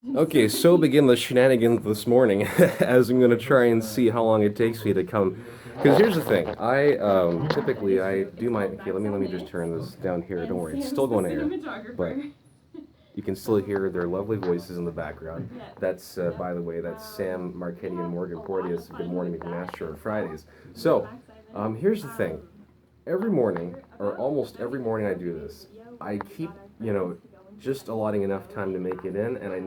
Okay, so begin the shenanigans this morning, as I'm gonna try and see how long it takes me to come. Because here's the thing, I typically I do my. Okay, let me just turn this down here. Don't worry, it's still going to air, but you can still hear their lovely voices in the background. That's by the way, that's Sam Marchetti and Morgan Porteous. Good Morning McMaster on Fridays. So, here's the thing. Every morning, or almost every morning I do this, I keep, just allotting enough time to make it in, and I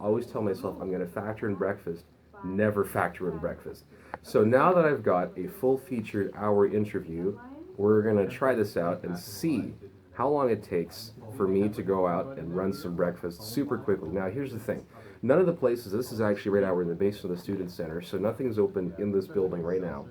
always tell myself I'm going to factor in breakfast, never factor in breakfast. So now that I've got a full featured hour interview, we're going to try this out and see how long it takes for me to go out and run some breakfast super quickly. Now, here's the thing. None of the places, this is actually right now, we're in the basement of the student center, so nothing's open in this building right now.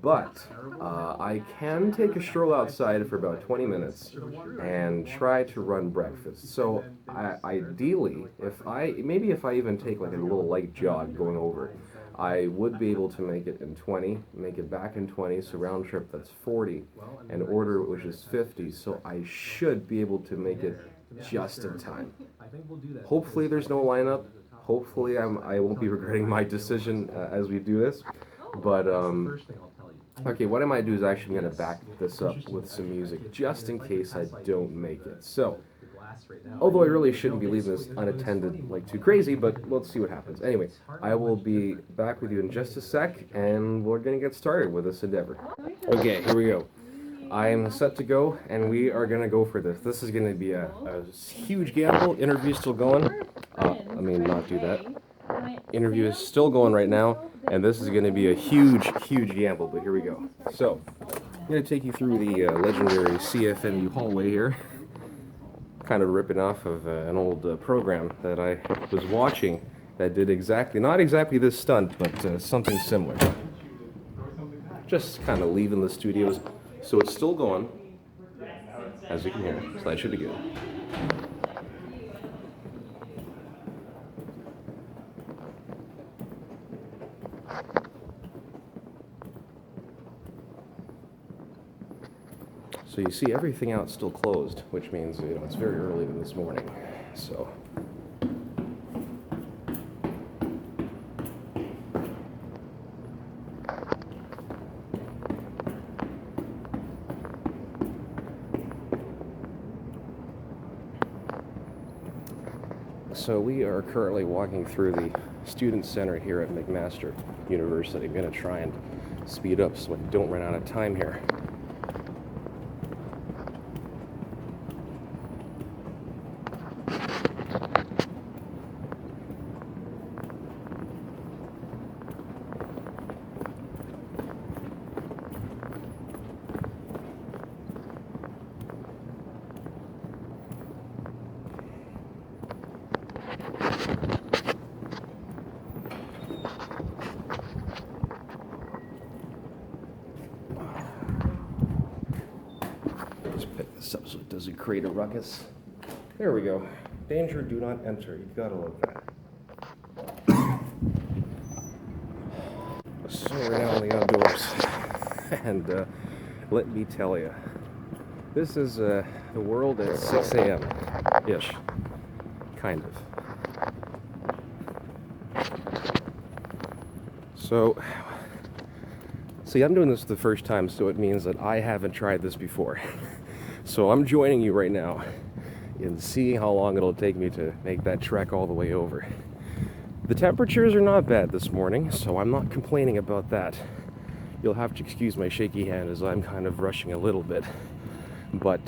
But I can take a stroll outside for about 20 minutes and try to run breakfast. So ideally, if I even take like a little light jog going over, I would be able to make it in 20, make it back in 20, so round trip that's 40, and order which is 50. So I should be able to make it just in time. Hopefully there's no lineup. Hopefully I won't be regretting my decision as we do this. But okay, what I might do is actually going to back this up with some music just in case I don't make it. So, although I really shouldn't be leaving this unattended like too crazy, but let's see what happens. Anyway, I will be back with you in just a sec, and we're going to get started with this endeavor. Okay, here we go. I am set to go, and we are going to go for this. This is going to be a huge gamble. Interview still going. Not do that. Interview is still going right now, and this is going to be a huge gamble, but here we go. So, I'm going to take you through the legendary CFMU hallway here, kind of ripping off of an old program that I was watching that did not exactly this stunt, but something similar. Just kind of leaving the studios, so it's still going, as you can hear, so that should be good. So you see everything out still closed, which means it's very early this morning. So we are currently walking through the student center here at McMaster University. I'm going to try and speed up so I don't run out of time here. Pick this up so it doesn't create a ruckus. There we go. Danger, do not enter. You've got to love that. So we're now in the outdoors. And let me tell you, this is the world at 6 a.m.-ish. Kind of. So, see, I'm doing this the first time, so it means that I haven't tried this before. So I'm joining you right now in seeing how long it'll take me to make that trek all the way over. The temperatures are not bad this morning, so I'm not complaining about that. You'll have to excuse my shaky hand as I'm kind of rushing a little bit. But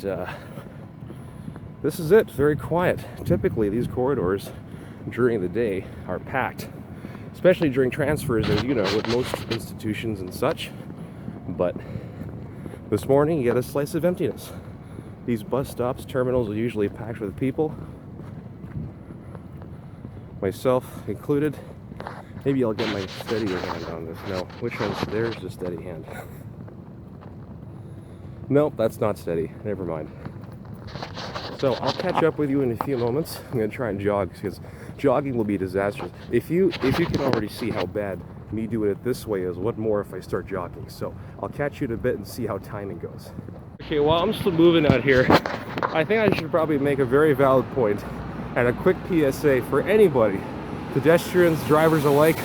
this is it, very quiet. Typically these corridors during the day are packed, especially during transfers, as you know, with most institutions and such. But this morning you get a slice of emptiness. These bus stops, terminals are usually packed with people, myself included. Maybe I'll get my steadier hand on this. No, which one's, there's the steady hand. Nope, that's not steady. Never mind. So I'll catch up with you in a few moments. I'm going to try and jog because jogging will be disastrous. If you can already see how bad me doing it this way is, what more if I start jogging? So I'll catch you in a bit and see how timing goes. Okay, while I'm still moving out here, I think I should probably make a very valid point And a quick PSA for anybody, pedestrians, drivers alike,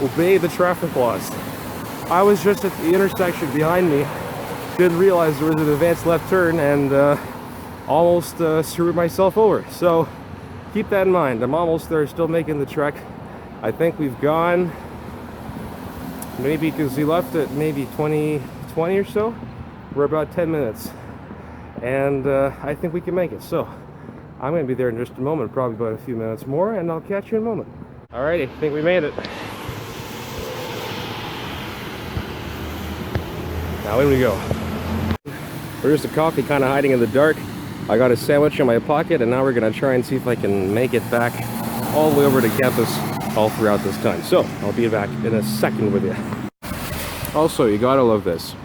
obey the traffic laws. I was just at the intersection behind me, didn't realize there was an advanced left turn, and almost screwed myself over. So keep that in mind. I'm almost there, still making the trek. I think we've gone, maybe because we left at maybe 20 or so, we're about 10 minutes. And I think we can make it. So I'm going to be there in just a moment, probably about a few minutes more, and I'll catch you in a moment. Alrighty, I think we made it. Now in we go. There's the coffee kind of hiding in the dark. I got a sandwich in my pocket, and now we're going to try and see if I can make it back all the way over to campus all throughout this time. So I'll be back in a second with you. Also, you gotta love this.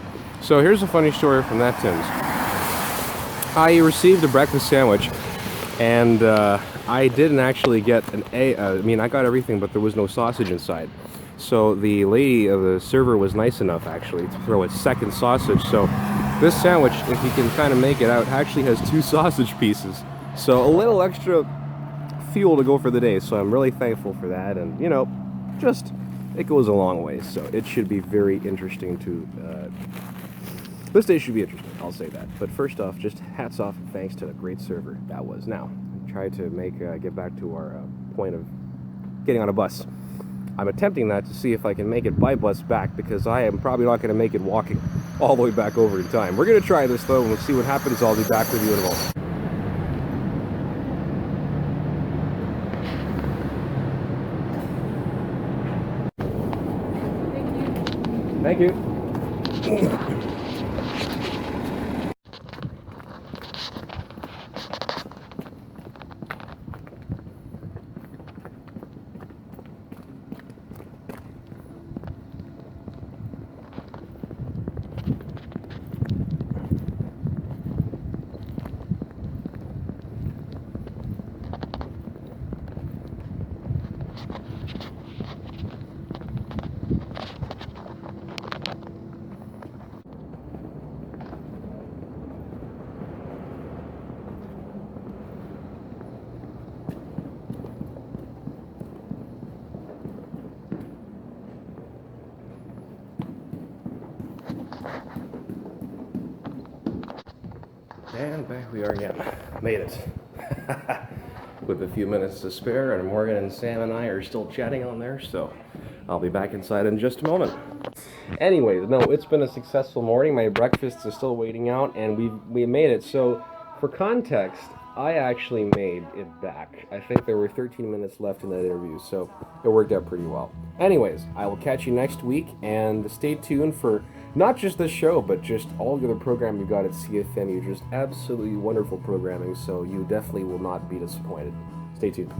So here's a funny story from that Tim's. I received a breakfast sandwich, and I didn't actually get I mean, I got everything, but there was no sausage inside. So the lady of the server was nice enough actually to throw a second sausage. So this sandwich, if you can kind of make it out, actually has 2 sausage pieces. So a little extra fuel to go for the day. So I'm really thankful for that, and you know, just it goes a long way. So it should be very interesting to this day should be interesting, I'll say that. But first off, just hats off and thanks to the great server that was. Now, try to get back to our point of getting on a bus. I'm attempting that to see if I can make it by bus back, because I am probably not going to make it walking all the way back over in time. We're going to try this though, and we'll see what happens. I'll be back with you in a moment. Thank you. And back we are again. Made it. With a few minutes to spare, and Morgan and Sam and I are still chatting on there, so I'll be back inside in just a moment. Anyways, no, it's been a successful morning. My breakfast is still waiting out, and we made it. So, for context, I actually made it back. I think there were 13 minutes left in that interview, so it worked out pretty well. Anyways, I will catch you next week, and stay tuned for not just this show, but just all the other programming we've got at CFMU. Just absolutely wonderful programming, so you definitely will not be disappointed. Stay tuned.